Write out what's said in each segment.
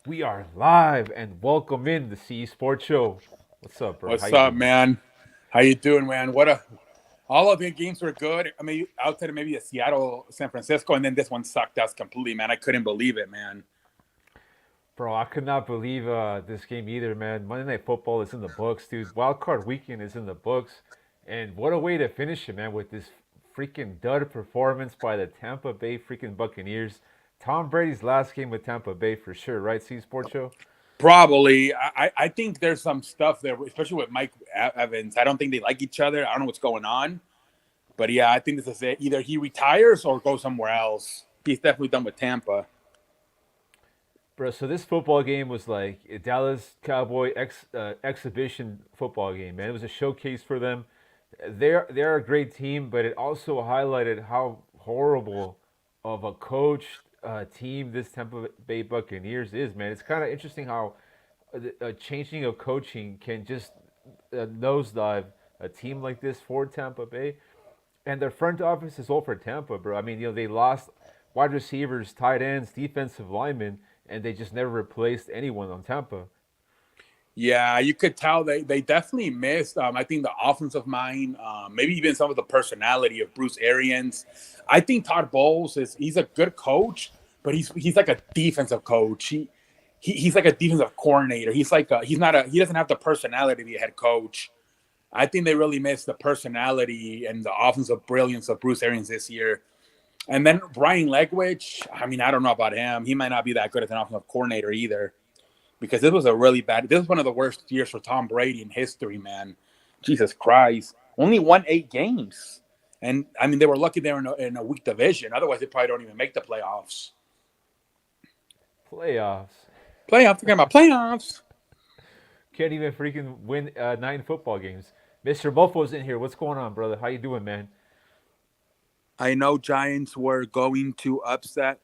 We are live and welcome in the CE Sports Show. What's up, bro? How What's you up, doing? man? How you doing, man? All of the games were good. I mean, outside of maybe a Seattle, San Francisco, and then this one sucked us completely, man. I couldn't believe it, man. Bro, I could not believe this game either, man. Monday Night Football is in the books, dude. Wild Card Weekend is in the books, and what a way to finish it, man! With this freaking dud performance by the Tampa Bay freaking Buccaneers. Tom Brady's last game with Tampa Bay for sure, right? CE Sports Show. Probably. I think there's some stuff there, especially with Mike Evans. I don't think they like each other. I don't know what's going on. But yeah, I think this is it. Either he retires or goes somewhere else. He's definitely done with Tampa. Bro, so this football game was like a Dallas Cowboy exhibition football game, man. It was a showcase for them. They're a great team, but it also highlighted how horrible of a coached team this Tampa Bay Buccaneers is, man. It's kind of interesting how a changing of coaching can just nosedive a team like this for Tampa Bay. And their front office is all for Tampa, bro. I mean, they lost wide receivers, tight ends, defensive linemen, and they just never replaced anyone on Tampa. Yeah, you could tell they definitely missed. I think the offensive mind, maybe even some of the personality of Bruce Arians. I think Todd Bowles he's a good coach, but he's like a defensive coach. He's like a defensive coordinator. He doesn't have the personality to be a head coach. I think they really missed the personality and the offensive brilliance of Bruce Arians this year. And then Brian Legwich, I mean, I don't know about him. He might not be that good as an offensive coordinator either because this was one of the worst years for Tom Brady in history, man. Jesus Christ. Only won 8 games. And, I mean, they were lucky they were in a weak division. Otherwise, they probably don't even make the playoffs. Playoffs. Playoffs? Talking about playoffs. Can't even freaking win 9 football games. Mr. Mofo's in here. What's going on, brother? How you doing, man? I know Giants were going to upset.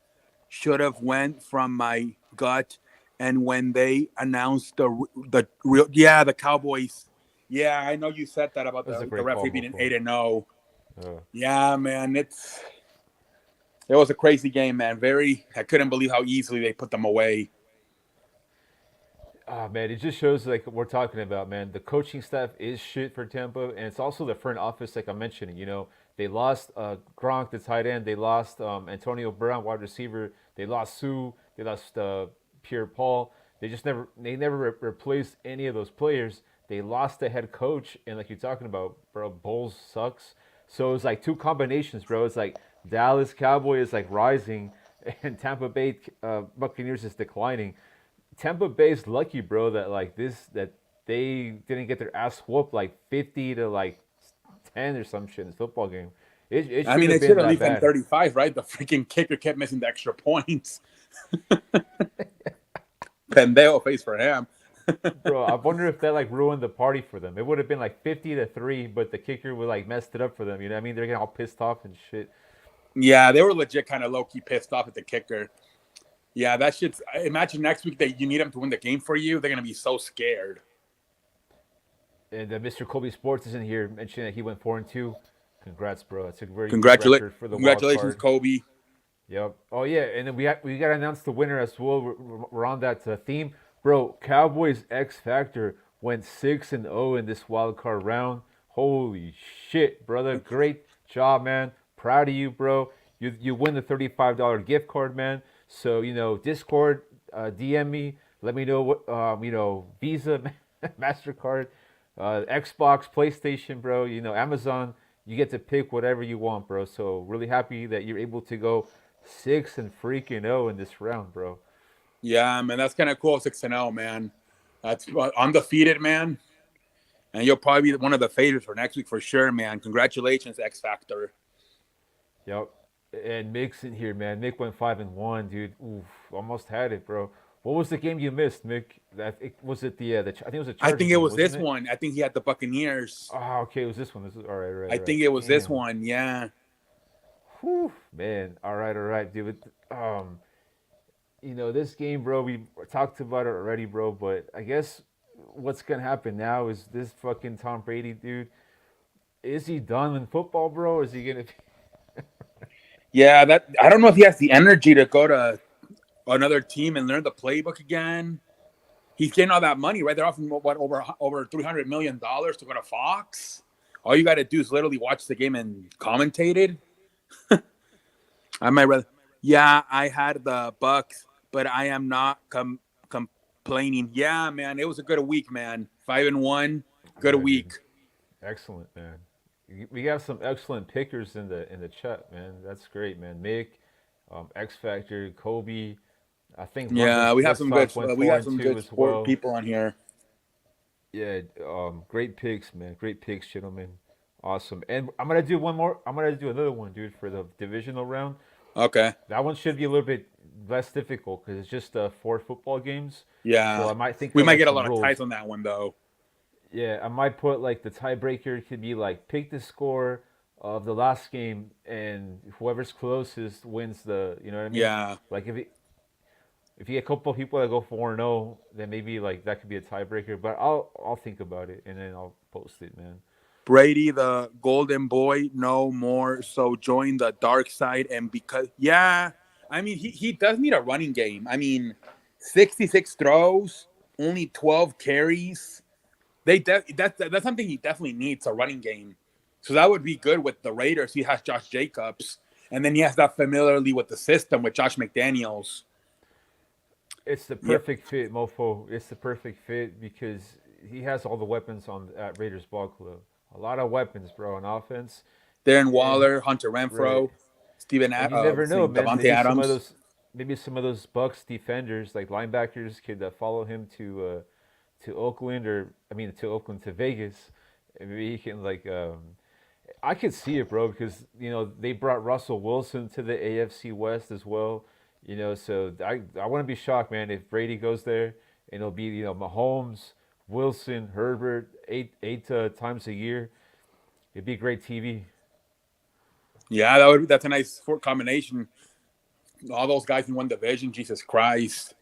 Should have went from my gut. And when they announced the Cowboys. Yeah, I know you said that about That was a the great call, referee being Mofo. 8-0. Uh, Yeah, man, it was a crazy game, man. I couldn't believe how easily they put them away. man, it just shows like we're talking about, man. The coaching staff is shit for Tampa, and it's also the front office, like I'm mentioning. They lost Gronk, the tight end. They lost Antonio Brown, wide receiver. They lost Sue. They lost Pierre Paul. They never replaced any of those players. They lost the head coach, and like you're talking about, bro, Bowles sucks. So it's like two combinations, bro. It's like Dallas Cowboy is like rising, and Tampa Bay Buccaneers is declining. Tampa Bay's lucky, bro, that they didn't get their ass whooped like 50 to like 10 or some shit in this football game. It I mean, shouldn't have they should been have that least in bad. 35, right? The freaking kicker kept missing the extra points. Pendejo face for him. Bro, I wonder if that like ruined the party for them. It would have been like 50 to 3, but the kicker would like messed it up for them. You know what I mean? They're getting all pissed off and shit. Yeah, they were legit kind of low key pissed off at the kicker. Yeah, that shit's. Imagine next week that you need them to win the game for you. They're gonna be so scared. And Mr. Kobe Sports is in here mentioning that he went 4-2. Congrats, bro. That's a very good Congratulate, record for the wild congratulations, card. Kobe. Yep. Oh yeah, and then we got to announce the winner as well. We're on that theme, bro. Cowboys X Factor went 6-0 in this wild card round. Holy shit, brother! Great job, man. Proud of you, bro. You win the $35 gift card, man. So Discord, DM me. Let me know what Visa, Mastercard, Xbox, PlayStation, bro. Amazon. You get to pick whatever you want, bro. So really happy that you're able to go 6-0 in this round, bro. Yeah, man, that's kind of cool. 6-0, man. That's undefeated, man. And you'll probably be one of the favorites for next week for sure, man. Congratulations, X Factor. Yep. And Mick's in here, man. Mick went 5-1, dude. Oof, almost had it, bro. What was the game you missed, Mick? Was it the I think it was a I Chargers think it game, was wasn't this it? one. I think he had the Buccaneers. Oh, okay, it was this one. This is all right, I right, right. think it was this Damn. one. Yeah. Whew, man. All right, dude. This game, bro. We talked about it already, bro. But I guess what's gonna happen now is this fucking Tom Brady, dude. Is he done in football, bro? Or is he gonna? Yeah, that I don't know if he has the energy to go to another team and learn the playbook again. He's getting all that money, right? They're offering what over $300 million to go to Fox. All you got to do is literally watch the game and commentate it. I might rather. Yeah, I had the Bucks, but I am not complaining. Yeah, man, it was a good week, man. 5-1, good Yeah, dude. week. Excellent, man. We got some excellent pickers in the chat, man. That's great, man. Mick, X Factor, Kobe. I think Yeah, London's we have Piss some good Talk went we four have and some two good as sport well. people on here. Yeah, great picks, man. Great picks, gentlemen. Awesome. And I'm gonna do one more. I'm gonna do another one, dude, for the divisional round. Okay. That one should be a little bit less difficult because it's just four football games. So Yeah. I might think We of might like get a some lot of ties rules. on that one though. Yeah, I might put like the tiebreaker could be like pick the score of the last game, and whoever's closest wins the. You know what I mean? Yeah. Like if you get a couple of people that go 4-0, then maybe like that could be a tiebreaker. But I'll think about it and then I'll post it, man. Brady, the golden boy, no more. So join the dark side. And because, yeah, I mean, he does need a running game. I mean, 66 throws, only 12 carries. That's something he definitely needs, a running game. So that would be good with the Raiders. He has Josh Jacobs. And then he has that familiarly with the system with Josh McDaniels. It's the Yeah. perfect fit, Mofo. It's the perfect fit because he has all the weapons on at Raiders Ball Club. A lot of weapons, bro, on offense. Darren And Waller, Hunter right, Renfro, and you never know, man. Devontae Adams. Maybe some of those Bucks defenders, like linebackers, could follow him to Oakland, or I mean to Oakland to Vegas. And maybe he can like I could see it, bro, because they brought Russell Wilson to the AFC West as well. So I wouldn't be shocked, man, if Brady goes there and it'll be Mahomes, Wilson, Herbert, eight times a year. It'd be great TV. Yeah, that's a nice combination. All those guys in one division, Jesus Christ.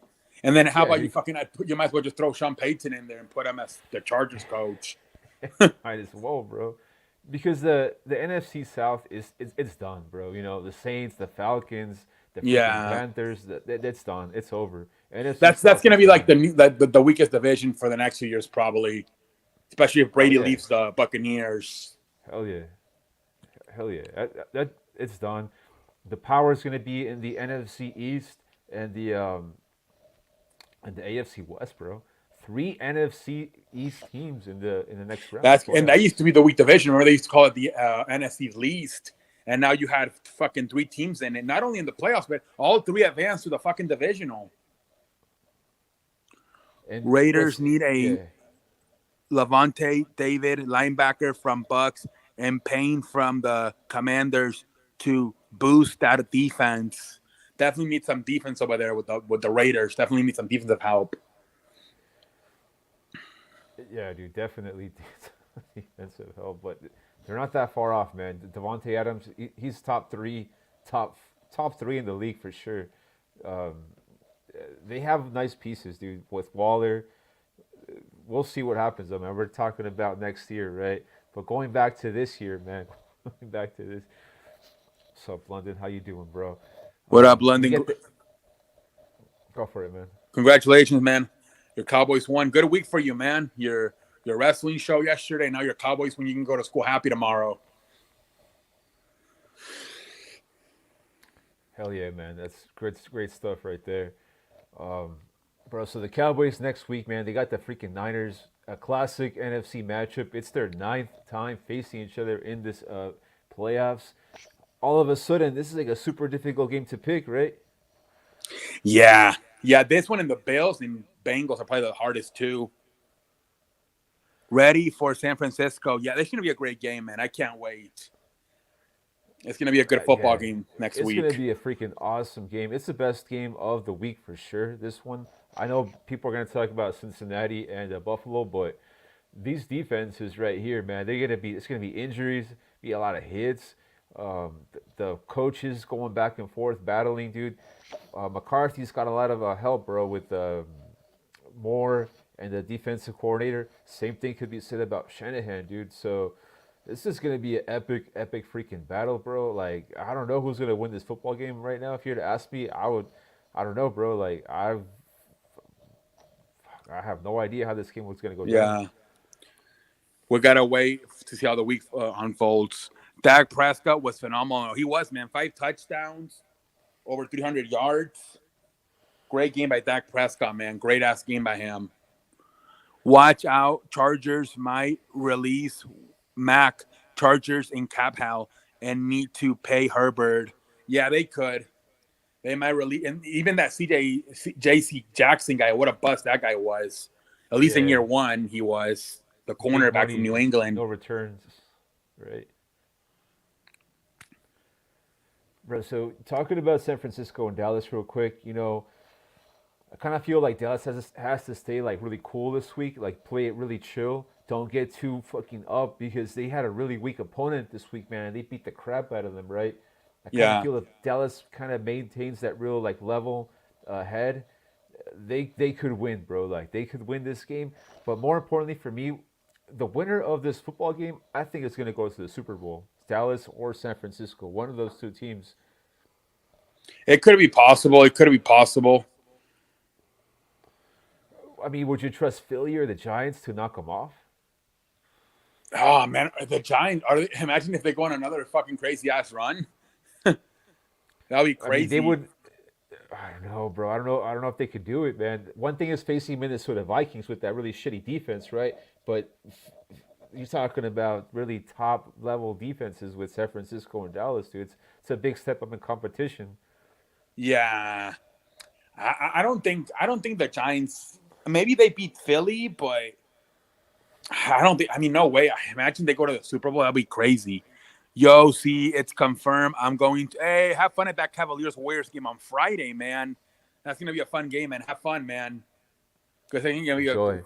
And then how Yeah, about you dude, you might as well just throw Sean Payton in there and put him as the Chargers coach. might as well, bro. Because the NFC South it's done, bro. The Saints, the Falcons, the freaking Yeah. Panthers. It's done. It's over. NFC That's South gonna is be like done. the weakest division for the next few years, probably. Especially if Oh Brady yeah, leaves the Buccaneers. hell yeah, hell yeah. That it's done. The power is gonna be in the NFC East and the AFC West, bro. Three NFC East teams in the next round And that playoffs. used to be the weak division. Remember they used to call it the NFC's least. And now you had fucking three teams in it, not only in the playoffs, but all three advanced to the fucking divisional. And Raiders what's need a yeah. Levante David, linebacker from Bucks, and Payne from the Commanders to boost that defense. Definitely need some defense over there with the Raiders. Definitely need some defensive help. Yeah, dude, definitely defensive help, but they're not that far off, man. Devontae Adams, he's top top three in the league for sure. Um, they have nice pieces, dude. With Waller, we'll see what happens, though, man. We're talking about next year, right? But going back to this year, man. Going back to this. What's up, London? How you doing, bro? What up, We London? get the go for it, man. Congratulations, man. Your Cowboys won. Good week for you, man. Your wrestling show yesterday. Now your Cowboys when you can go to school happy tomorrow. Hell yeah, man. That's great stuff right there. Bro, so the Cowboys next week, man, they got the freaking Niners, a classic NFC matchup. It's their ninth time facing each other in this playoffs. All of a sudden, this is like a super difficult game to pick, right? Yeah. Yeah, this one and the Bills and Bengals are probably the hardest too. Ready for San Francisco. Yeah, this is going to be a great game, man. I can't wait. It's going to be a good football Yeah, game next it's gonna week. be a freaking awesome game. It's the best game of the week for sure. This one, I know people are gonna talk about Cincinnati and Buffalo, but these defenses right here, man, they're gonna be. It's gonna be injuries, be a lot of hits. The coaches going back and forth, battling, dude. McCarthy's got a lot of help, bro, with Moore and the defensive coordinator. Same thing could be said about Shanahan, dude. So this is gonna be an epic freaking battle, bro. Like I don't know who's gonna win this football game right now. If you were to ask me, I don't know, bro. Like I have no idea how this game was gonna go down. Yeah, we gotta wait to see how the week unfolds. Dak Prescott was phenomenal. He was, man, 5 touchdowns, over 300 yards. Great game by Dak Prescott, man. Great ass game by him. Watch out, Chargers might release Mac, Chargers in cap hell, and need to pay Herbert. Yeah, they could. They might release, and even that JC Jackson guy. What a bust that guy was. At least in Yeah, year one, he was the big cornerback from money, New England. no returns, right? Bro, so talking about San Francisco and Dallas real quick, I kind of feel like Dallas has to stay like really cool this week, like play it really chill. Don't get too fucking up because they had a really weak opponent this week, man. They beat the crap out of them, right? I kind of Yeah, feel if Dallas kind of maintains that real like level head, they could win, bro. Like they could win this game. But more importantly for me, the winner of this football game, I think it's gonna go to the Super Bowl. Dallas or San Francisco, one of those two teams. it could be possible. It could be possible. I mean, would you trust Philly or the Giants to knock them off? Oh man, the Giants are. Imagine if they go on another fucking crazy ass run. That'd be I mean, they crazy. would. I don't know, bro. I don't know. I don't know if they could do it, man. One thing is facing Minnesota Vikings with that really shitty defense, right? But you're talking about really top level defenses with San Francisco and Dallas, dude. It's a big step up in competition. Yeah, I don't think the Giants. Maybe they beat Philly, but I don't think. I mean, no way. I imagine they go to the Super Bowl. That'd be crazy. Yo, see, it's confirmed. I'm going to. Hey, have fun at that Cavaliers Warriors game on Friday, man. That's gonna be a fun game, man. Have fun, man. Because I think Enjoy.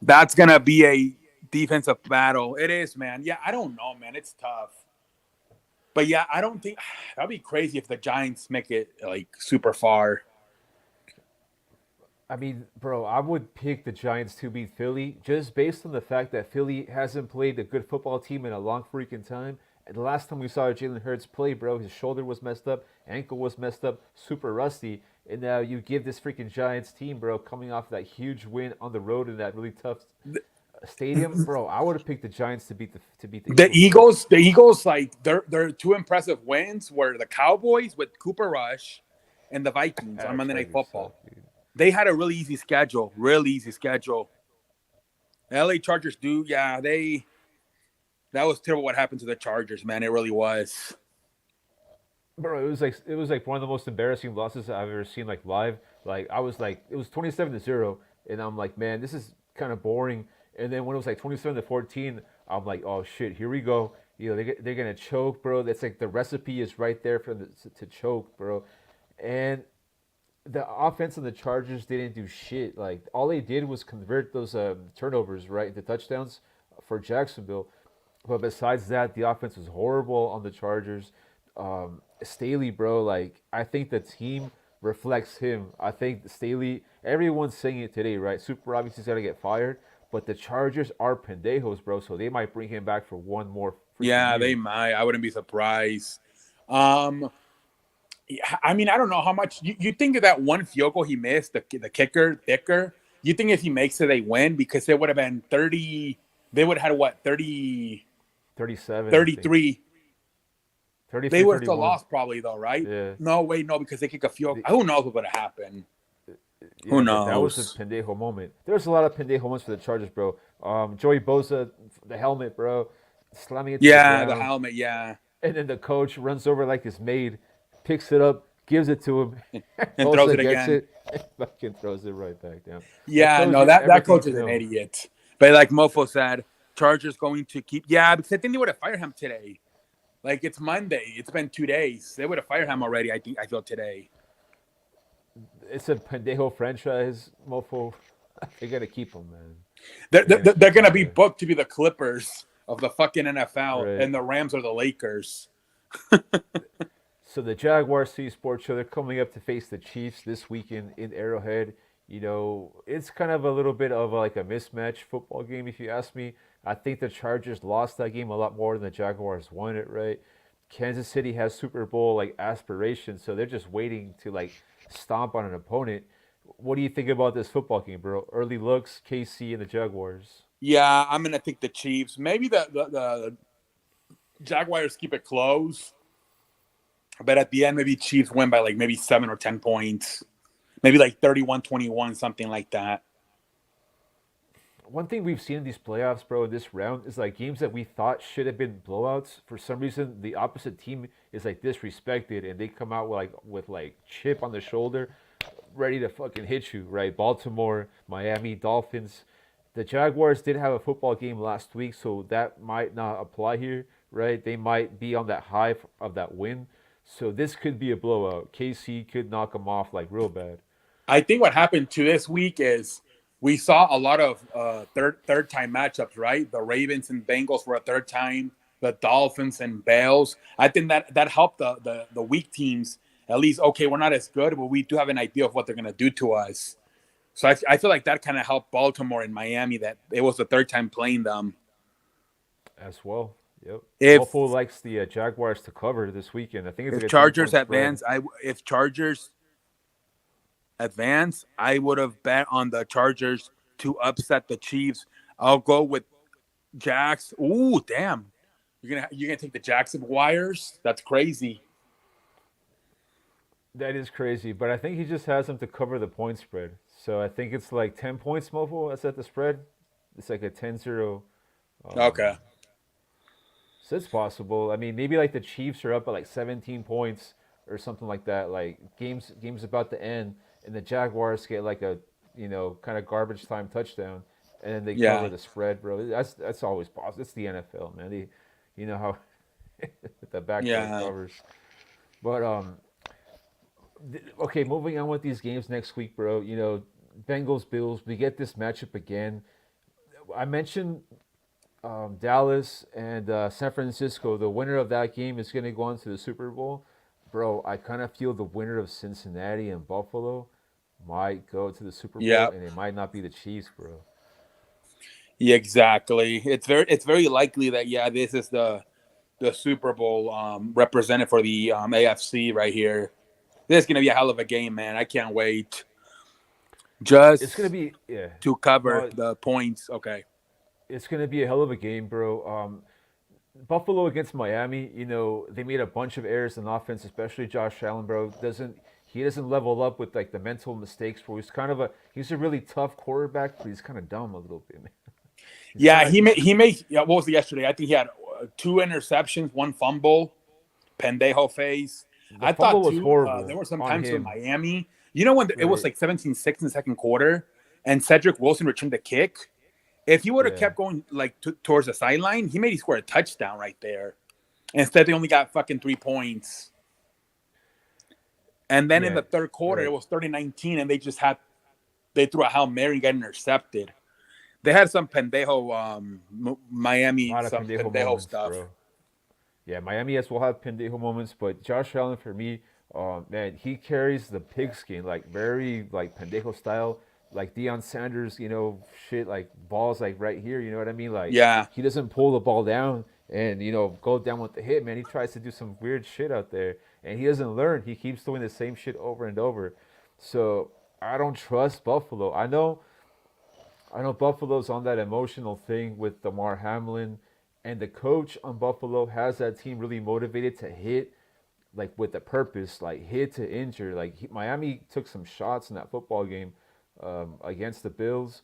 that's gonna be a defensive battle. It is, man. Yeah, I don't know, man. It's tough. But yeah, I don't think that'd be crazy if the Giants make it like super far. I mean, bro, I would pick the Giants to beat Philly just based on the fact that Philly hasn't played a good football team in a long freaking time. And the last time we saw Jalen Hurts play, bro, his shoulder was messed up, ankle was messed up, super rusty. And now you give this freaking Giants team, bro, coming off that huge win on the road in that really tough stadium, bro. I would have picked the Giants to beat the Eagles, bro. The Eagles, like they're two impressive wins were the Cowboys with Cooper Rush and the Vikings on Monday Night Chargers suck, Football. dude. They had a really easy schedule, really easy schedule. The LA Chargers do, yeah, that was terrible what happened to the Chargers, man. It really was. Bro, it was like one of the most embarrassing losses I've ever seen like live. Like I was like it was 27-0, and I'm like, man, this is kind of boring. And then when it was like 27-14, I'm like, oh shit, here we go. They're gonna choke, bro. That's like the recipe is right there for them to choke, bro. And the offense of the Chargers didn't do shit. Like all they did was convert those turnovers right into touchdowns for Jacksonville. But besides that, the offense was horrible on the Chargers. Staley, bro, like I think the team reflects him. I think Staley. Everyone's saying it today, right? Super obviously got to get fired, but the Chargers are pendejos, bro. So they might bring him back for one more freaking Yeah, they year. might. I wouldn't be surprised. Um, yeah, I mean, I don't know how much you think of that one field goal he missed, the kicker, Thicker. You think if he makes it, they win because it would have been 30. They would have had what 30, 37, I think. 33. They 33, would have still 31. lost probably though, right? Yeah. No, wait, no, because they kick a field. The, Who knows what would have happened? Who Yeah, but that was a knows? pendejo moment. There's a lot of pendejo moments for the Chargers, bro. Joey Bosa, the helmet, bro, slamming it to the Yeah, the ground, helmet. Yeah, and then the coach runs over like his maid, picks it up, gives it to him. and throws Bosa it gets again. it, and fucking throws it right back down. That Yeah, tells no, you that everything coach to is an know. idiot. But like Mofo said, Chargers going to keep. Yeah, because I think they would have fired him today. Like it's Monday. It's been 2 days. They would have fired him already. I think. I feel today. It's a pendejo franchise, mofo. They gotta keep him, man. They're, They gotta they're, they're keep him, gonna be man. booked to be the Clippers of the fucking NFL, Right. and the Rams are the Lakers. So the Jaguars see Sports Show, they're coming up to face the Chiefs this weekend in Arrowhead. It's kind of a little bit of like a mismatch football game, if you ask me. I think the Chargers lost that game a lot more than the Jaguars won it, right? Kansas City has Super Bowl like aspirations, so they're just waiting to like stomp on an opponent. What do you think about this football game, bro? Early looks, KC and the Jaguars. Yeah, I'm gonna take the Chiefs. Maybe the Jaguars keep it close, but at the end, maybe Chiefs win by like maybe 7 or 10 points, maybe like 31-21, something like that. One thing we've seen in these playoffs, bro, in this round is like games that we thought should have been blowouts. For some reason, the opposite team is like disrespected, and they come out with chip on the shoulder, ready to fucking hit you, right? Baltimore, Miami Dolphins. The Jaguars did have a football game last week, so that might not apply here, right? They might be on that high of that win, so this could be a blowout. KC could knock them off like real bad. I think what happened to this week is we saw a lot of third time matchups, right? The Ravens and Bengals were a third time, the Dolphins and Bills. I think that helped the weak teams at least. Okay, we're not as good, but we do have an idea of what they're gonna do to us. So I feel like that kind of helped Baltimore and Miami, that it was the third time playing them. As well. Yep. If Buffalo likes the Jaguars to cover this weekend. I think it's a if good Chargers 10-point spread. advance, if Chargers advance, I would have bet on the Chargers to upset the Chiefs. I'll go with Jags. Ooh, damn! You're gonna take the Jackson Wires? That's crazy. That is crazy, but I think he just has them to cover the point spread. So I think it's like 10 points, Mofo. That's at the spread. It's like a 10-0. Okay. So it's possible. I mean, maybe like the Chiefs are up by like 17 points or something like that. Like games about to end, and the Jaguars get like a kind of garbage time touchdown, and then they cover the spread, bro. That's always possible. It's the NFL, man. You know how the backdoor covers. But okay, moving on with these games next week, bro. Bengals, Bills. We get this matchup again. I mentioned Dallas and San Francisco. The winner of that game is going to go on to the Super Bowl. Bro, I kind of feel the winner of Cincinnati and Buffalo might go to the Super Bowl, and it might not be the Chiefs, bro. Yeah, exactly. It's very likely that this is the Super Bowl represented for the AFC right here. This is gonna be a hell of a game, man. I can't wait. It's gonna be to cover the points. Okay. It's gonna be a hell of a game, bro. Buffalo against Miami, they made a bunch of errors in offense, especially Josh Allen, bro. He doesn't level up with like the mental mistakes. Where he's a really tough quarterback, but he's kind of dumb a little bit, man. He made what was it yesterday? I think he had 2 interceptions, 1 fumble, pendejo face. I thought was horrible. There were some times in Miami, when it was like 17-6 in the second quarter, and Cedric Wilson returned the kick. If he would have kept going like towards the sideline, he maybe scored a touchdown right there. Instead, they only got fucking 3 points. And then in the third quarter, it was 30-19, and they threw a Hail Mary and got intercepted. They had some pendejo Miami, some pendejo moments, stuff. Bro. Yeah, Miami will have pendejo moments, but Josh Allen, for me, man, he carries the pigskin, like very like pendejo style, like Deion Sanders, shit, like balls like right here, you know what I mean? Like, he doesn't pull the ball down and go down with the hit, man. He tries to do some weird shit out there, and he doesn't learn. He keeps doing the same shit over and over. So I don't trust Buffalo. I know Buffalo's on that emotional thing with Damar Hamlin, and the coach on Buffalo has that team really motivated to hit, like with a purpose, like hit to injure. Like Miami took some shots in that football game against the Bills.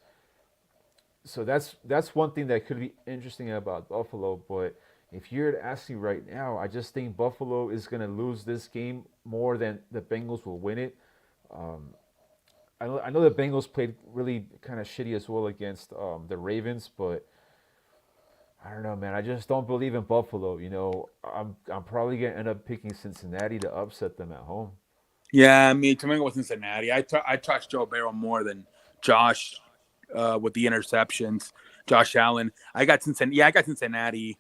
So that's one thing that could be interesting about Buffalo. But if you're to ask me right now, I just think Buffalo is going to lose this game more than the Bengals will win it. I know the Bengals played really kind of shitty as well against the Ravens, but I don't know, man. I just don't believe in Buffalo. I'm probably gonna end up picking Cincinnati to upset them at home. Yeah, me too. With Cincinnati, I trust Joe Burrow more than Josh with the interceptions. Josh Allen. I got Cincinnati. Yeah, I got Cincinnati.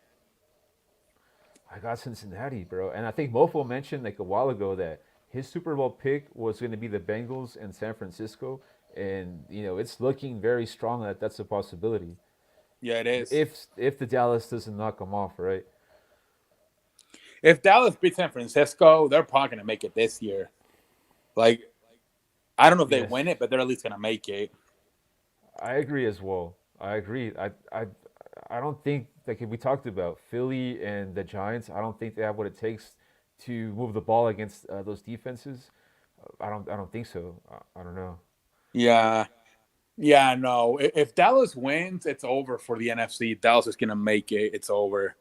I got Cincinnati, bro. And I think Mofo mentioned like a while ago that his Super Bowl pick was going to be the Bengals and San Francisco, and it's looking very strong that that's a possibility. Yeah, it is. If the Dallas doesn't knock them off, right? If Dallas beats San Francisco, they're probably going to make it this year. Like I don't know if they Yes, win it, but they're at least gonna make it. I agree as well. I agree. I don't think like we talked about Philly and the Giants. I don't think they have what it takes to move the ball against those defenses. I don't think so. I don't know. Yeah. Yeah, no. If Dallas wins, it's over for the NFC. Dallas is gonna make it. It's over.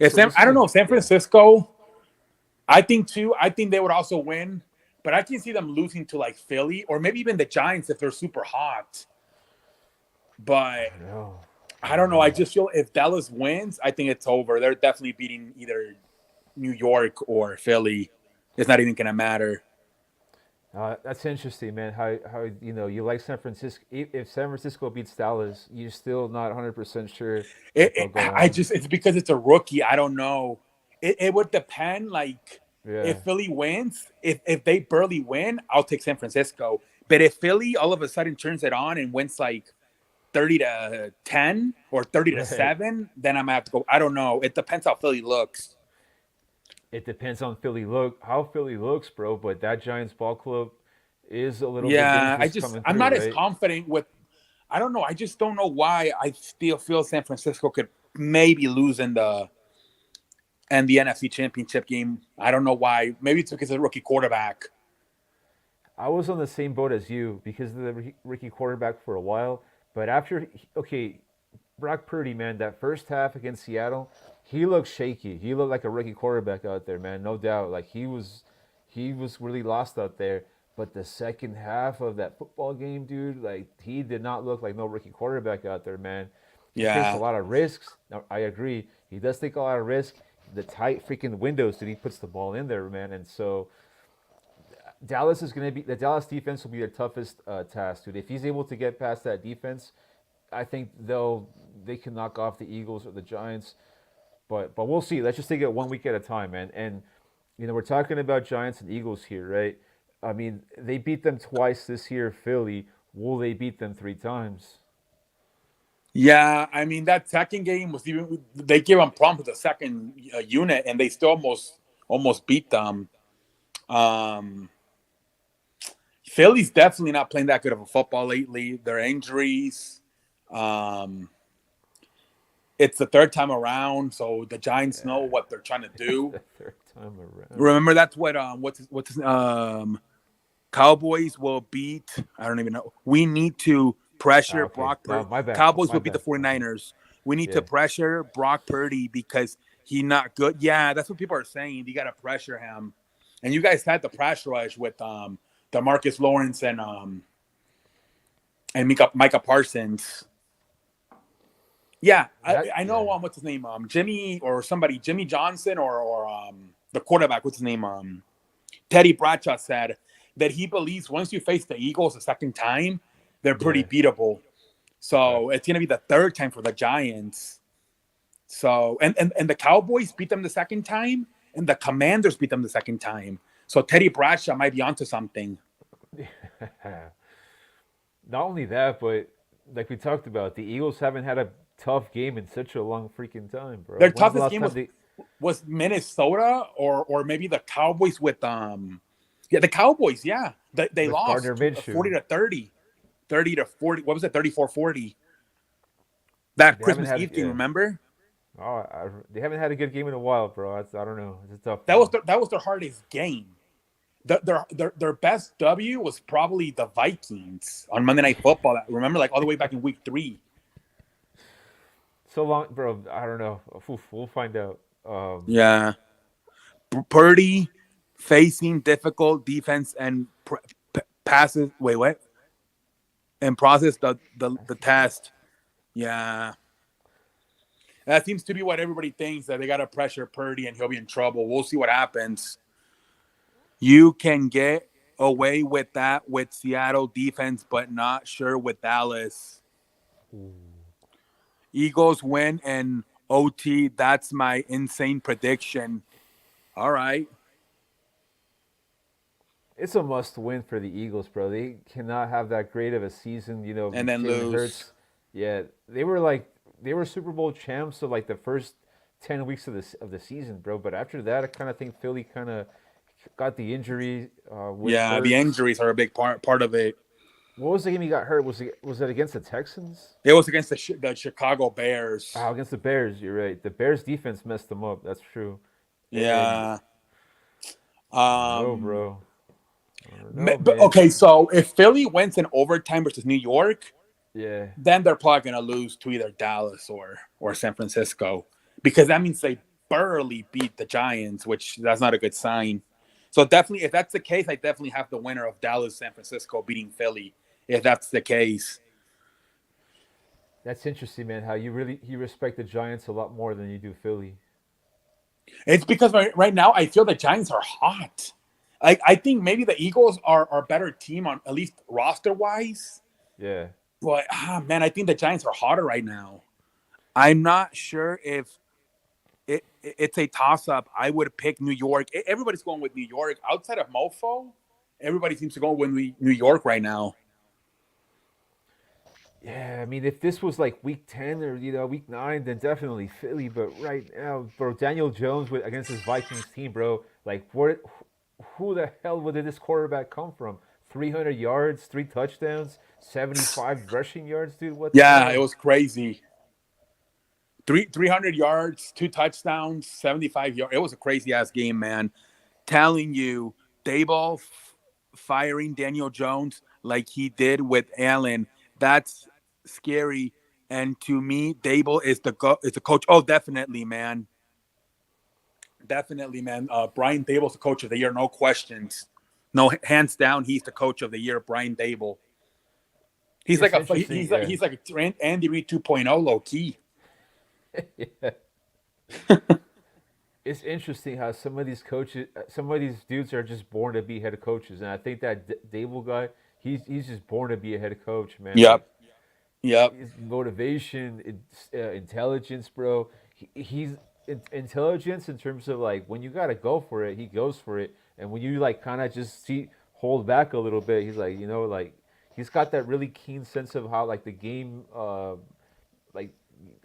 So this I is don't a know, San yeah. Francisco, I think too. I think they would also win, but I can see them losing to like Philly or maybe even the Giants if they're super hot. But I don't know. I I don't don't know. I know. just feel if Dallas wins, I think it's over. They're definitely beating either New York or Philly. It's not even gonna matter. That's interesting, man. How you know you like San Francisco? If San Francisco beats Dallas, you're still not 100% sure that they'll go I on. just it's because it's a rookie. I don't know. It would depend. Like Yeah. if Philly wins, if they barely win, I'll take San Francisco. But if Philly all of a sudden turns it on and wins like 30-10 or thirty to Right. seven, then I'm gonna have to go. I don't know. It depends how Philly looks. It depends on how Philly looks, bro. But that Giants ball club is a little bit Yeah, dangerous coming I'm through, not as right? confident with. I don't know. I just don't know why I still feel San Francisco could maybe lose in the NFC Championship game. I don't know why. Maybe it's because of the rookie quarterback. I was on the same boat as you because of the Ricky quarterback for a while. But okay, Brock Purdy, man, that first half against Seattle, he looked shaky. He looked like a rookie quarterback out there, man, no doubt. Like he was really lost out there. But the second half of that football game, dude, like he did not look like no rookie quarterback out there, man. He takes a Yeah, lot of risks. Now, I agree. He does take a lot of risk. The tight freaking windows that he puts the ball in there, man. And so Dallas is going to be the Dallas defense will be their toughest task, dude. If he's able to get past that defense, I think they can knock off the Eagles or the Giants. But we'll see. Let's just take it 1 week at a time, man. And you know we're talking about Giants and Eagles here, right? I mean they beat them twice this year, Philly. Will they beat them 3 times? yeah. I mean that second game was even they gave them problems with the second unit, and they still almost beat them. Um, Philly's definitely not playing that good of a football lately. Their injuries. Um, it's the third time around, so the Giants know Yeah, what they're trying to it's do. the third time around. Remember, that's what what's his, Cowboys will beat. I don't even know. We need to Ah, pressure okay, Brock Purdy. my bad, Cowboys my will beat the bad. Okay, 49ers. We need to yeah, pressure Brock Purdy because he not good. Yeah, that's what people are saying. You got to pressure him. And you guys had the pressure rush with Demarcus Lawrence and Micah Parsons. Yeah, I know yeah. what's his name? Jimmy or somebody, Jimmy Johnson or the quarterback, what's his name? Teddy Bradshaw said that he believes once you face the Eagles a second time, they're pretty Yeah. beatable. Okay. So it's gonna be the third time for the Giants. So and the Cowboys beat them the second time, and the Commanders beat them the second time. So Teddy Bradshaw might be onto something. Not only that, but like we talked about, the Eagles haven't had a tough game in such a long freaking time, bro. Their When's the toughest last game time they? was Minnesota or maybe the Cowboys with yeah, the Cowboys, yeah. They With Gardner lost 40 Minshew? to 30. 30 to 40. What was it? 34-40. That They haven't Christmas had. Eve game, Yeah. remember? They haven't had a good game in a while, bro. I don't know. It's a tough That was one. their hardest game. Their best W was probably the Vikings on Monday Night Football. Remember, like all the way back in week 3. So long, bro. I don't know. We'll find out. Yeah. Purdy facing difficult defense and passes. Wait, what? And process the test. Yeah. That seems to be what everybody thinks, that they got to pressure Purdy and he'll be in trouble. We'll see what happens. You can get away with that with Seattle defense, but not sure with Dallas. Eagles win and OT. That's my insane prediction. All right. It's a must win for the Eagles, bro. They cannot have that great of a season. You know, And then Jalen lose. Hurts. Yeah, they were Super Bowl champs of like the first 10 weeks of the season, bro. But after that, I kind of think Philly kind of got the injury with Yeah, the Hurts. injuries are a big part of it. What was the game he got hurt? Was it against the Texans? It was against the Chicago Bears. Oh, against the Bears. You're right. The Bears defense messed them up. That's true. And Yeah. I don't know, Um. bro. I don't know, But man. okay, so if Philly wins in overtime versus New York, Yeah. then they're probably gonna lose to either Dallas or San Francisco, because that means they barely beat the Giants, which that's not a good sign. So definitely, if that's the case, I definitely have the winner of Dallas, San Francisco beating Philly. If that's the case, That's interesting, man. How you respect the Giants a lot more than you do Philly. it's because right now I feel the Giants are hot. I think maybe the Eagles are a better team on at least roster wise, Yeah. but man, I think the Giants are hotter right now. I'm not sure if it's a toss up. I would pick New York. Everybody's going with New York outside of Mofo. Everybody seems to go with New York right now. Yeah, I mean, if this was like week 10 or week 9, then definitely Philly. But right now, bro, Daniel Jones against his Vikings team, bro. Like, who the hell did this quarterback come from? 300 yards, 3 touchdowns, 75 rushing yards, dude. What the Yeah, it hell? was crazy. 300 yards, 2 touchdowns, 75 yards. It was a crazy ass game, man. Telling you, Dayball firing Daniel Jones like he did with Allen. That's scary. And to me, Dayball is the coach. Oh, definitely, man. Definitely, man. Brian Daboll's the coach of the year, no questions. No, hands down, he's the coach of the year, Brian Daboll. He's It's like interesting. Yeah. he's like a Andy Reid 2.0 low key. Yeah. It's interesting how some of these dudes are just born to be head coaches, and I think that Dable guy, he's just born to be a head coach, man. Like Yep. Yep. his motivation, intelligence, bro. He's intelligence in terms of like when you gotta go for it, he goes for it, and when you like kind of just hold back a little bit, he's like like he's got that really keen sense of how like the game, like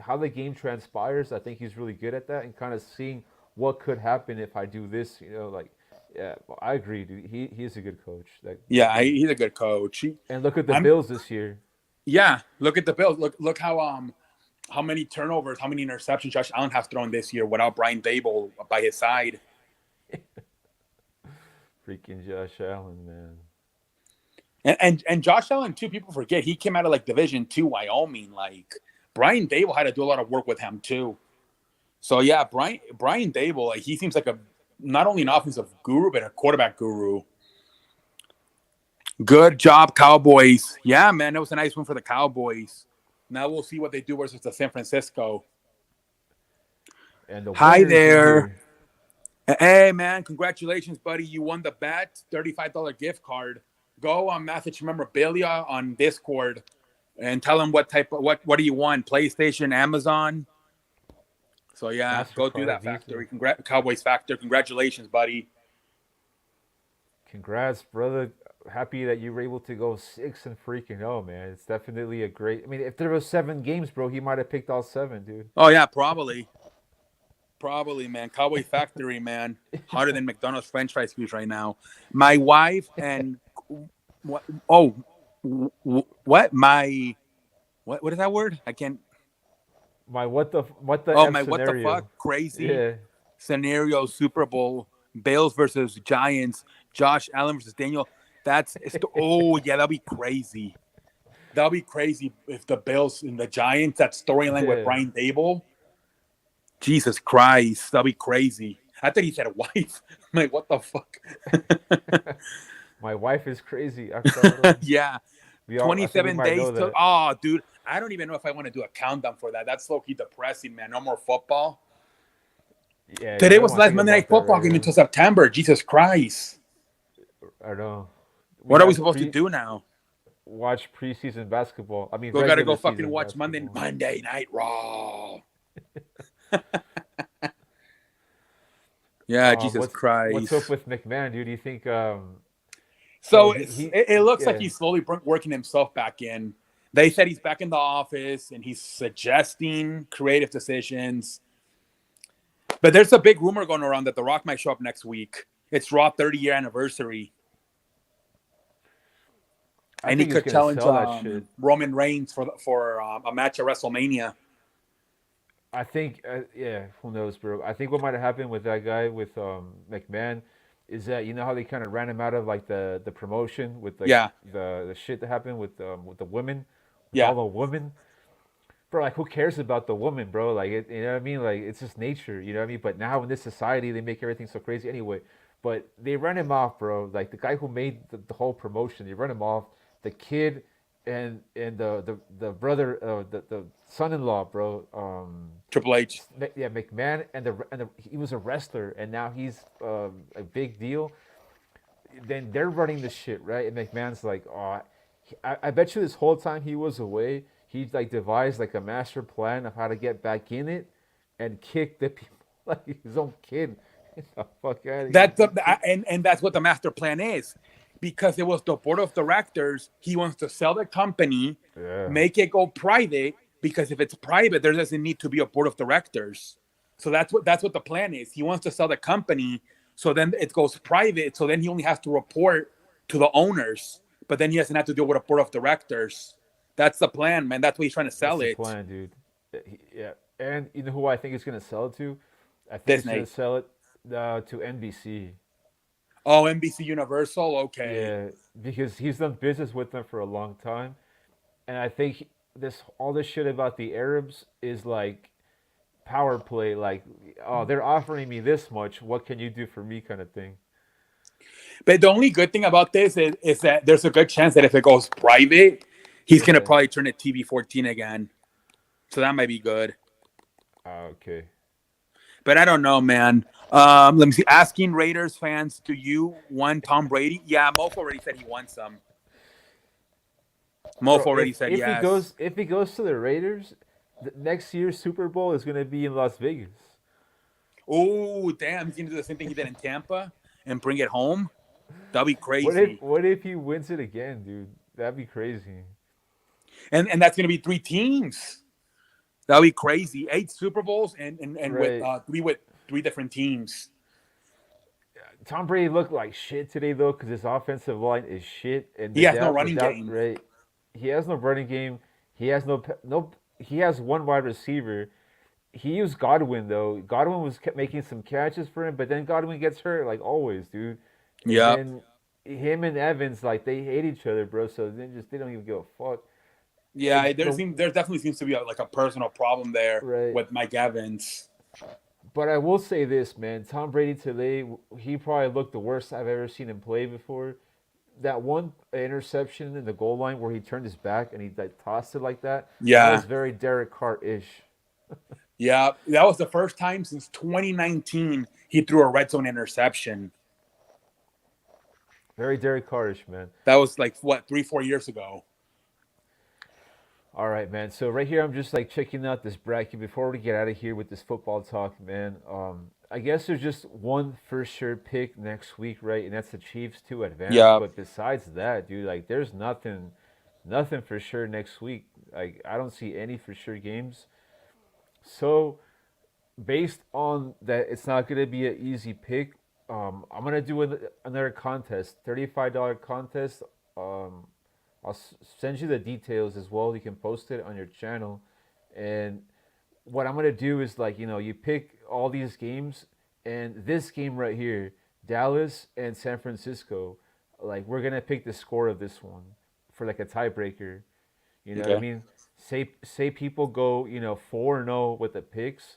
how the game transpires. I think he's really good at that and kind of seeing what could happen if I do this. Like yeah, well, I agree, dude. He's a good coach. Yeah, he's a good coach. And look at the I'm Bills this year. Yeah. Look at the Bills. Look how many turnovers, how many interceptions Josh Allen has thrown this year without Brian Dable by his side. Freaking Josh Allen, man. And Josh Allen too. People forget he came out of like Division II Wyoming. Like Brian Dable had to do a lot of work with him too. So yeah, Brian Dable, like he seems like not only an offensive guru but a quarterback guru. Good job, Cowboys. Yeah, man, that was a nice win for the Cowboys. Now we'll see what they do versus the San Francisco. And the Hi winners in there. here. Hey, man, congratulations, buddy. You won the bet, $35 gift card. Go on Message Memorabilia on Discord and tell them what do you want? PlayStation, Amazon? So, yeah, go do MasterCard, that, Visa. Factory. Cowboys Factor. Congratulations, buddy. Congrats, brother. Happy that you were able to go 6-0, man. It's definitely a great. I mean, if there was 7 games, bro, he might have picked all 7, dude. Oh, yeah, probably. Probably, man. Cowboy Factory, man. Hotter than McDonald's French fries right now. My wife and what? Oh, what? What is that word? I can't. My what the Oh, F my what the scenario. fuck crazy Yeah. scenario Super Bowl. Bills versus Giants. Josh Allen versus Daniel. Oh yeah, that'll be crazy. That'll be crazy if the Bills and the Giants, that storyline with Yeah. Brian Dable. Jesus Christ, that'll be crazy. I thought he said wife. I'm like, what the fuck? My wife is crazy. I found him. Yeah. I think we 27 might days know till. that. Oh, dude. I don't even know if I want to do a countdown for that. That's low-key depressing, man. No more football. Yeah. Today you was don't the last wanna think Monday Night about that Football right game now. until September. Jesus Christ. I don't know. What are we got supposed to do now? Watch preseason basketball. I mean, We gotta go regular fucking season watch basketball. Monday Night Raw. Yeah, Jesus Christ. What's up with McMahon, dude? Do you think? So he it looks yeah. like he's slowly working himself back in. They said he's back in the office and he's suggesting creative decisions. But there's a big rumor going around that The Rock might show up next week. It's Raw 30-year anniversary. I And he think he's could gonna challenge sell that shit. Roman Reigns for a match at WrestleMania. I think, yeah, who knows, bro? I think what might have happened with that guy with McMahon is that you know how they kind of ran him out of like the promotion with like Yeah, the shit that happened with the women, with yeah. all the women, bro. Like, who cares about the woman, bro? Like, you know what I mean? Like, it's just nature, you know what I mean? But now in this society, they make everything so crazy anyway. But they run him off, bro. Like the guy who made the whole promotion, they run him off. The kid and the brother, the son-in-law, bro. Triple H. Yeah, McMahon and he was a wrestler and now he's a big deal. Then they're running the shit, right? And McMahon's like, oh, I bet you this whole time he was away, he like devised like a master plan of how to get back in it and kick the people like his own kid. Get the fuck out of That's here. and that's what the master plan is, because it was the board of directors. He wants to sell the company, Yeah. make it go private, because if it's private, there doesn't need to be a board of directors. So that's what the plan is. He wants to sell the company, so then it goes private. So then he only has to report to the owners, but then he doesn't have to deal with a board of directors. That's the plan, man. That's what he's trying to sell That's it. the plan, dude. Yeah, and you know who I think is gonna sell it to? I think Disney. he's gonna sell it to NBC. Oh, NBC Universal. Okay. Yeah, because he's done business with them for a long time, and I think this all this shit about the Arabs is like power play. Like, oh, they're offering me this much. What can you do for me, kind of thing. But the only good thing about this is that there's a good chance that if it goes private, he's gonna Yeah. probably turn it TV 14 again. So that might be good. Okay. But I don't know, man. Let me see. Asking Raiders fans, do you want Tom Brady? Yeah, Mofo already said he wants some. Mofo Bro, already said if yes. he goes to the Raiders, the next year's Super Bowl is gonna be in Las Vegas. Oh, damn. He's going to do the same thing he did in Tampa and bring it home. That'd be What crazy. if he wins it again, dude? That'd be crazy. And that's going to be 3 teams. That'd be crazy. 8 Super Bowls and Right. with 3 different teams. Tom Brady looked like shit today though, because his offensive line is shit, and He has no running game. Right, he has no running game. He has no. He has one wide receiver. He used Godwin though. Godwin was kept making some catches for him, but then Godwin gets hurt like always, dude. And Yep. then him and Evans like they hate each other, bro. So they don't even give a fuck. Yeah, And there definitely seems to be a personal problem there right. with Mike Evans. But I will say this, man. Tom Brady today, he probably looked the worst I've ever seen him play before. That one interception in the goal line where he turned his back and he like tossed it like that. That Yeah. was very Derek Carr-ish. Yeah, that was the first time since 2019 he threw a red zone interception. Very Derek Carr-ish, man. That was like, what, 3-4 years ago. All right, man. So right here, I'm just like checking out this bracket before we get out of here with this football talk, man. I guess there's just one for sure pick next week, right? And that's the Chiefs to advance. Yeah. But besides that, dude, like there's nothing for sure next week. Like I don't see any for sure games. So based on that, it's not gonna be an easy pick. I'm gonna do another contest, $35 contest. I'll send you the details as well. You can post it on your channel. And what I'm gonna do is like you pick all these games, and this game right here, Dallas and San Francisco, like we're gonna pick the score of this one for like a tiebreaker. You know what I Okay. mean? Say people go 4-0 with the picks,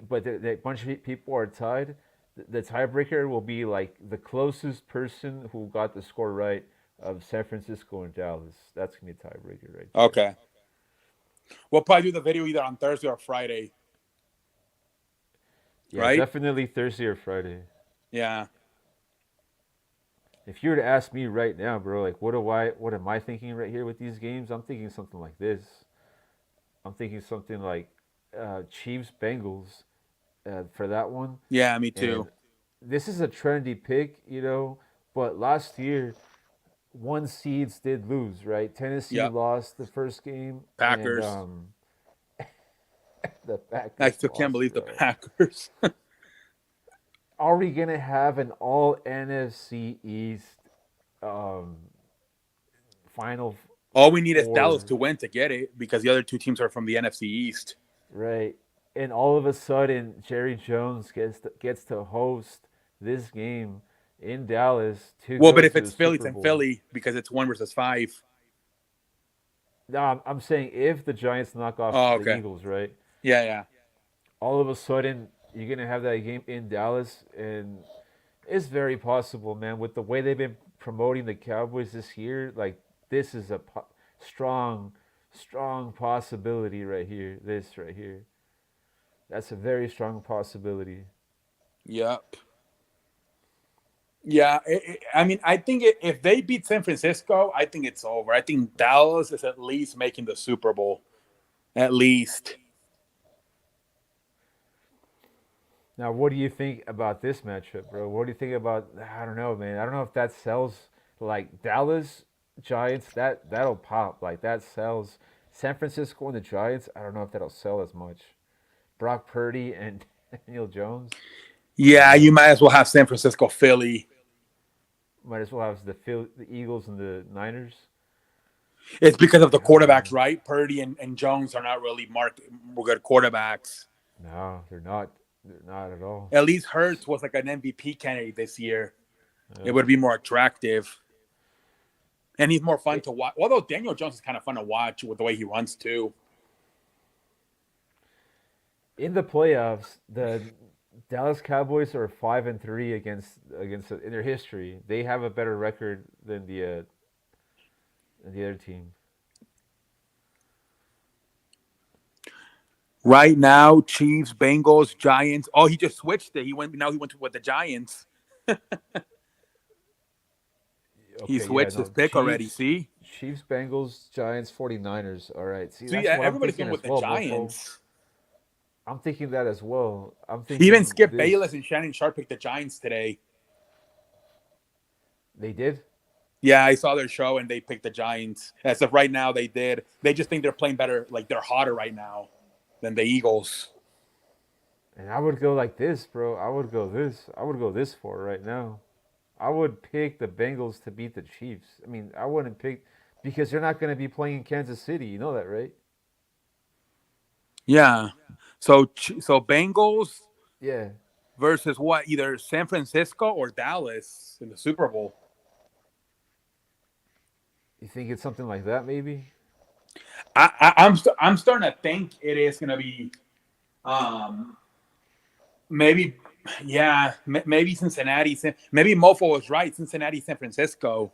but the bunch of people are tied. The tiebreaker will be like the closest person who got the score right of San Francisco and Dallas. That's gonna be a tiebreaker right there. Okay. We'll probably do the video either on Thursday or Friday. Yeah, Right? definitely Thursday or Friday. Yeah. If you were to ask me right now, bro, like what am I thinking right here with these games? I'm thinking something like this. I'm thinking something like Chiefs Bengals for that one. Yeah, me And too. this is a trendy pick, but last year one seeds did lose, right? Tennessee Yep. lost the first game. Packers. And, the Packers. I still can't lost, believe the bro. Packers. are we gonna have an all NFC East um, final All we need is Dallas four, to win to get it because the other two teams are from the NFC East. right? And all of a sudden, Jerry Jones gets to host this game in Dallas to Well, go but if to the it's Philly, it's Super in Bowl. Philly because it's 1 versus 5. No, I'm saying if the Giants knock off Oh, the okay. Eagles, right? Yeah, yeah. All of a sudden, you're gonna have that game in Dallas, and it's very possible, man. With the way they've been promoting the Cowboys this year, like this is a strong, strong possibility right here. This right here, that's a very strong possibility. Yep. Yeah, I mean, I think if they beat San Francisco, I think it's over. I think Dallas is at least making the Super Bowl, at least. Now, what do you think about this matchup, bro? What do you think about? I don't know, man. I don't know if that sells like Dallas Giants. That'll pop. Like that sells. San Francisco and the Giants. I don't know if that'll sell as much. Brock Purdy and Daniel Jones. I don't Yeah, you know. might as well have San Francisco, Philly. Might as well have the Eagles and the Niners. It's because of the I don't quarterbacks, know. right? Purdy and Jones are not really good quarterbacks. No, they're not. They're not at all. At least Hurts was like an MVP candidate this year. It Yeah. would be more attractive. And he's more fun It, to watch. Although Daniel Jones is kind of fun to watch with the way he runs too. in the playoffs, the Dallas Cowboys are 5-3 against in their history. They have a better record than the other team. Right now, Chiefs, Bengals, Giants. Oh, he just switched it. He went with the Giants. He Okay, yeah, switched his no, pick already. See? Chiefs, Bengals, Giants, 49ers. All right. See, See, that's what I'm everybody's thinking going with as the well, Mofo. Giants. I'm thinking that as well. I'm Even thinking Skip this. Bayless and Shannon Sharp picked the Giants today. They did? Yeah, I saw their show and they picked the Giants. As of right now, they did. They just think they're playing better. Like they're hotter right now than the Eagles. And I would go like this, bro. I would go this. I would go this for right now. I would pick the Bengals to beat the Chiefs. I mean, I wouldn't pick because they're not going to be playing in Kansas City. You know that, right? Yeah. So Bengals Yeah. versus what? Either San Francisco or Dallas in the Super Bowl. You think it's something like that, maybe? I'm starting to think it is going to be um, maybe maybe Cincinnati. Maybe Mofo was right. Cincinnati, San Francisco.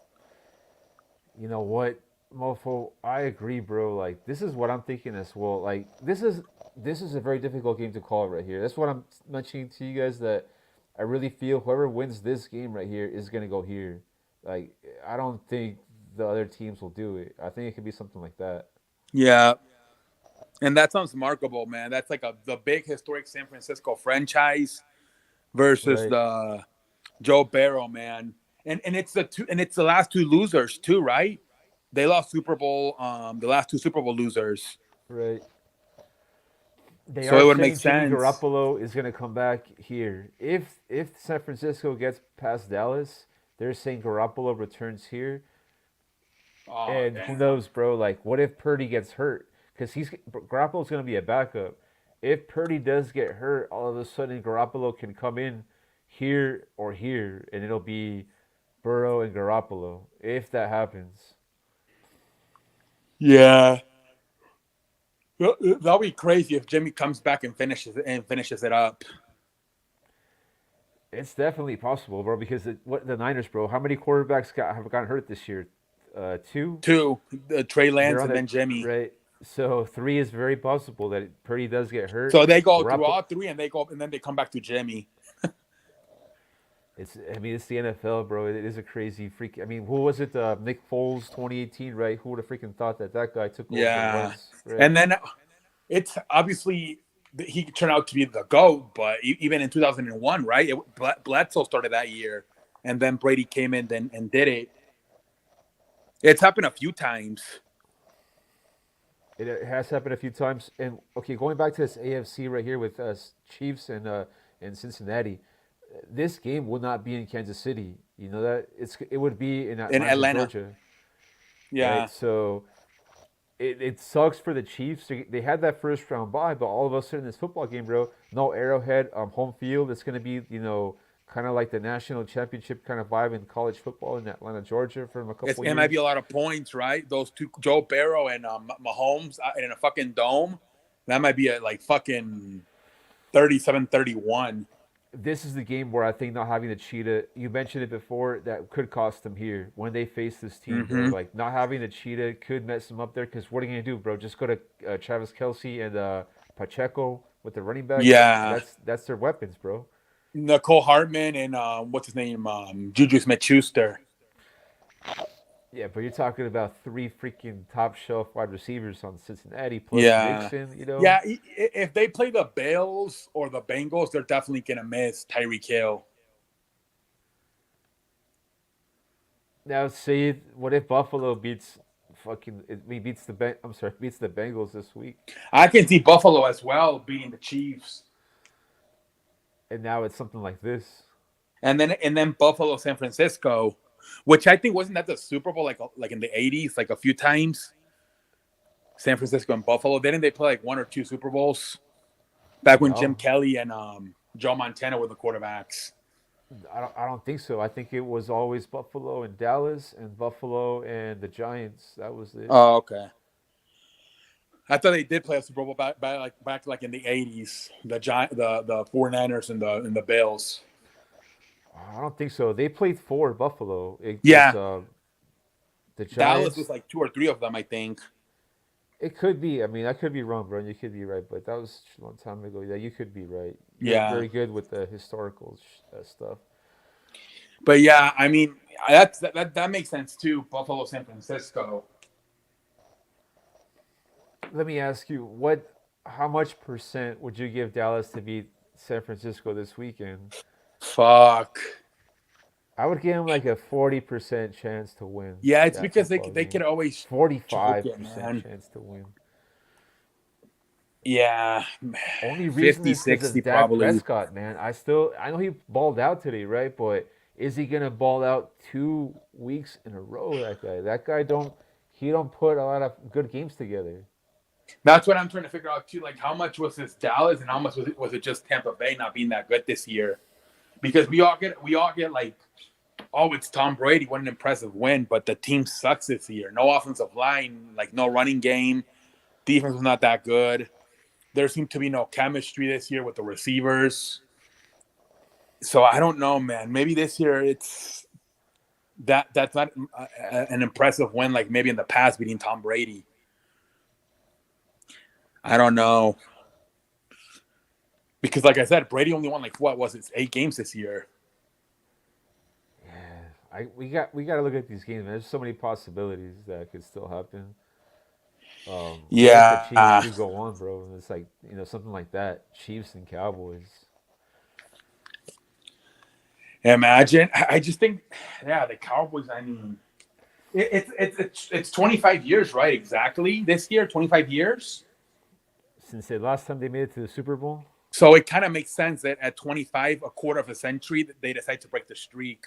You know what, Mofo? I agree, bro. Like this is what I'm thinking as well. Like this is a very difficult game to call right here. That's what I'm mentioning to you guys that I really feel whoever wins this game right here is gonna go here. Like I don't think the other teams will do it. I think it could be something like that. Yeah, and that sounds remarkable, man. That's like the big historic San Francisco franchise versus Right. the Joe Barrow, man. And it's the last two losers too, right? They lost Super Bowl, the last two Super Bowl losers. Right. They So are it would make saying Jimmy sense. Garoppolo is gonna come back here. If San Francisco gets past Dallas, they're saying Garoppolo returns here. Oh And who damn. knows, bro? Like, what if Purdy gets hurt? Because Garoppolo's gonna be a backup. If Purdy does get hurt, all of a sudden Garoppolo can come in here or here, and it'll be Burrow and Garoppolo. If that happens, Yeah. That'll be crazy if Jimmy comes back and finishes it up. it's definitely possible, bro. Because what the Niners, bro? How many quarterbacks have gotten hurt this year? Two. Two, Trey They're Lance on and the then Jimmy. right. So three is very possible that Purdy does get hurt. So they go through Garoppolo. all three and then they come back to Jimmy. I mean, it's the NFL, bro. It is a crazy freak. I mean, who was it? Nick Foles, 2018, right? Who would have freaking thought that guy took over for Yeah. Wentz, right? And then it's obviously he turned out to be the GOAT, but even in 2001, right? Bledsoe started that year, and then Brady came in and did it. It's happened a few times. It has happened a few times. And okay, going back to this AFC right here with Chiefs and Cincinnati. this game will not be in Kansas City. You know that it would be in in Atlanta, Atlanta. Georgia, right? Yeah, So it sucks for the Chiefs. They had that first round bye, but all of a sudden this football game, bro, no Arrowhead, home field. It's gonna be kind of like the national championship kind of vibe in college football in Atlanta, Georgia, from a couple it might be a years. lot of points, right? Those two, Joe Burrow and Mahomes, in a fucking dome. That might be like fucking 37-31. This is the game where I think not having the cheetah, you mentioned it before, that could cost them here when they face this team, bro. Mm-hmm. Like not having the cheetah could mess them up there because what are you gonna do, bro? Just go to Travis Kelsey and Pacheco with the running backs. Yeah. That's their weapons, bro. Nicole Hartman and what's his name? Juju Smith-Schuster. Yeah, but you're talking about three freaking top shelf wide receivers on Cincinnati plus Yeah. Mixon. Yeah, if they play the Bills or the Bengals, they're definitely going to miss Tyreek Hill. Now, see, what if Buffalo beats beats the Bengals this week, I can see Buffalo as well beating the Chiefs. and now it's something like this. And then Buffalo, San Francisco, which I think wasn't that the Super Bowl like in the 80s, like a few times. San Francisco and Buffalo. Didn't they play like one or two Super Bowls back when No. Jim Kelly and Joe Montana were the quarterbacks? I don't think so. I think it was always Buffalo and Dallas and Buffalo and the Giants. That was it. Oh, okay. I thought they did play a Super Bowl back like in the 80s. The 49ers and the Bills. I don't think so. They played four Buffalo. Yeah. The Giants. Dallas was like two or three of them, I think. It could be. I mean, I could be wrong, bro. You could be right, but that was a long time ago. Yeah, you could be right. You're Yeah. very good with the historical stuff. But yeah, I mean, that makes sense too. Buffalo, San Francisco. Let me ask you, how much percent would you give Dallas to beat San Francisco this weekend? Fuck. I would give them like a 40% chance to win. Yeah, it's that because they football game. could always 45% man. chance to win. Yeah. Only reason 50, is because 60 of Dak probably. Prescott, man. I know he balled out today, right? But is he gonna ball out 2 weeks in a row? That guy don't put a lot of good games together. That's what I'm trying to figure out too. Like, how much was this Dallas, and how much was it just Tampa Bay not being that good this year? Because we all get like, oh, it's Tom Brady, what an impressive win, but the team sucks this year. No offensive line, like no running game, defense was not that good. There seemed to be no chemistry this year with the receivers. So I don't know, man. Maybe this year that's not an impressive win like maybe in the past beating Tom Brady. I don't know. Because like I said, Brady only won like what was it, 8 games this year. Yeah, we got to look at these games, man. There's so many possibilities that could still happen. Yeah. The Chiefs do go on, bro. And it's like something like that. Chiefs and Cowboys. Imagine. I just think, yeah, the Cowboys. I mean, it's 25 years, right? Exactly. This year, 25 years. Since the last time they made it to the Super Bowl. So it kind of makes sense that at 25, a quarter of a century, they decide to break the streak.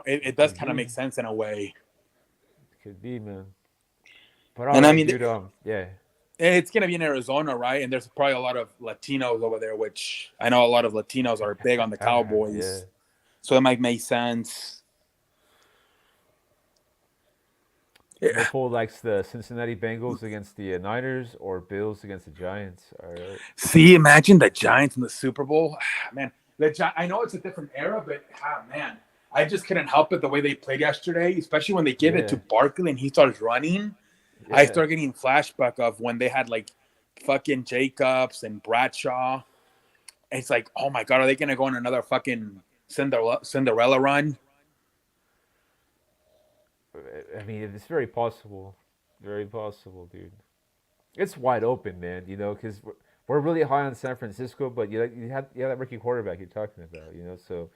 It does kind of make sense in a way. Could be, man. But and I mean, dude, yeah. It's gonna be in Arizona, right? And there's probably a lot of Latinos over there, which I know a lot of Latinos are big on the Cowboys. Yeah. So it might make sense. Nicole likes the Cincinnati Bengals against the Niners or Bills against the Giants. All right. See, imagine the Giants in the Super Bowl. Man, I know it's a different era, but man, I just couldn't help it the way they played yesterday, especially when they give it to Barkley and he starts running. Yeah. I start getting flashback of when they had like fucking Jacobs and Bradshaw. It's like, oh my God, are they going to go on another fucking Cinderella run? I mean, it's very possible. Very possible, dude. It's wide open, man, because we're really high on San Francisco, but you have that rookie quarterback you're talking about, so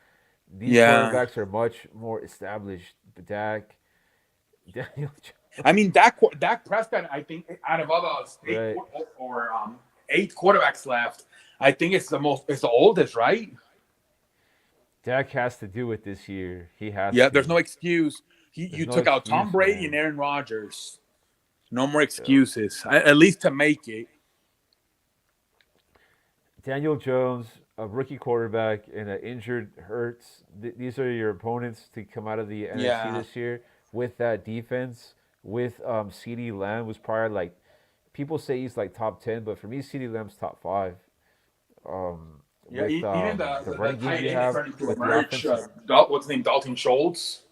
these quarterbacks are much more established. Dak, Daniel Jones. I mean, Dak Prescott, I think, out of all the state or 8 quarterbacks left. I think it's the oldest, right? Dak has to do it this year. He has Yeah, there's to. no excuse. There's You no took out Tom excuse, Brady and man. Aaron Rodgers. No more Yeah. excuses. At least to make it. Daniel Jones, a rookie quarterback, and an injured Hurts. These are your opponents to come out of the NFC Yeah. this year with that defense. With CeeDee Lamb was probably like people say he's like top 10, but for me, CeeDee Lamb's top 5. Yeah, With even the the running game tight you end is have starting to with the emerge. offensive. What's his name? Dalton Schultz.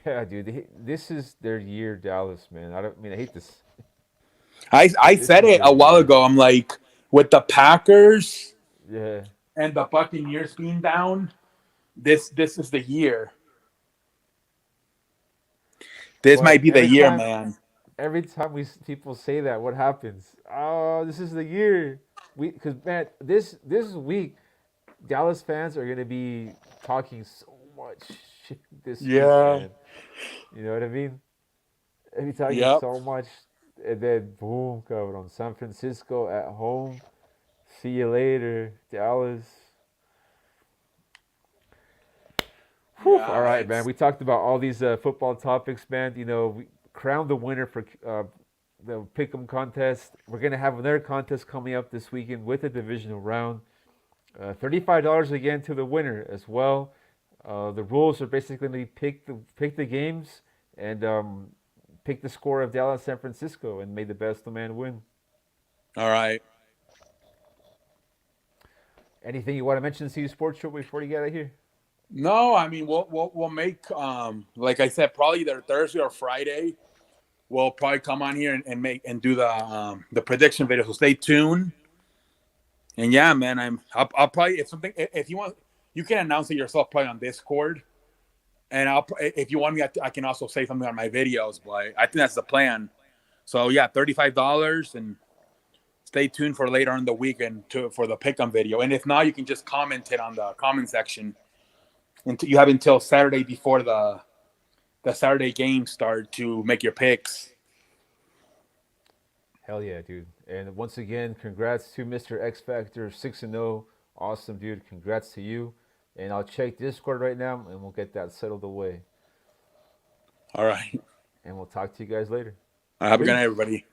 Yeah, dude, this is their year, Dallas, man. I hate this. I This said is it their a while year. ago. I'm like, with the Packers Yeah. and the Buccaneers being down, this is the year. This But might be the year, man. every time people say that, what happens? Oh, this is the year. Because man, this week, Dallas fans are gonna be talking so much shit this week, Yeah. man. You know what I mean? They'll be talking Yep. so much, and then boom, covered on San Francisco at home. See you later, Dallas. Whew. All Yeah. right, man. We talked about all these football topics, man. You know, we crowned the winner for the Pick'em contest. We're gonna have another contest coming up this weekend with the divisional round. $35 again to the winner as well. The rules are basically going to be pick the games and pick the score of Dallas San Francisco and may the best of man win. All right. Anything you want to mention, CU Sports Show, before you get out of here? No, I mean we'll make like I said, probably either Thursday or Friday. We'll probably come on here and make and do the prediction video. So stay tuned. And yeah, man, I'll probably if you want, you can announce it yourself probably on Discord. And if you want me, I can also say something on my videos. But I think that's the plan. So yeah, $35, and stay tuned for later in the weekend for the pick'em video. And if not, you can just comment it on the comment section. And you have until Saturday before the Saturday game start to make your picks. Hell yeah, dude. And once again, congrats to Mr. X Factor 6-0. Awesome, dude. Congrats to you. And I'll check Discord right now and we'll get that settled away. All right. And we'll talk to you guys later. Have a good night, Peace. everybody.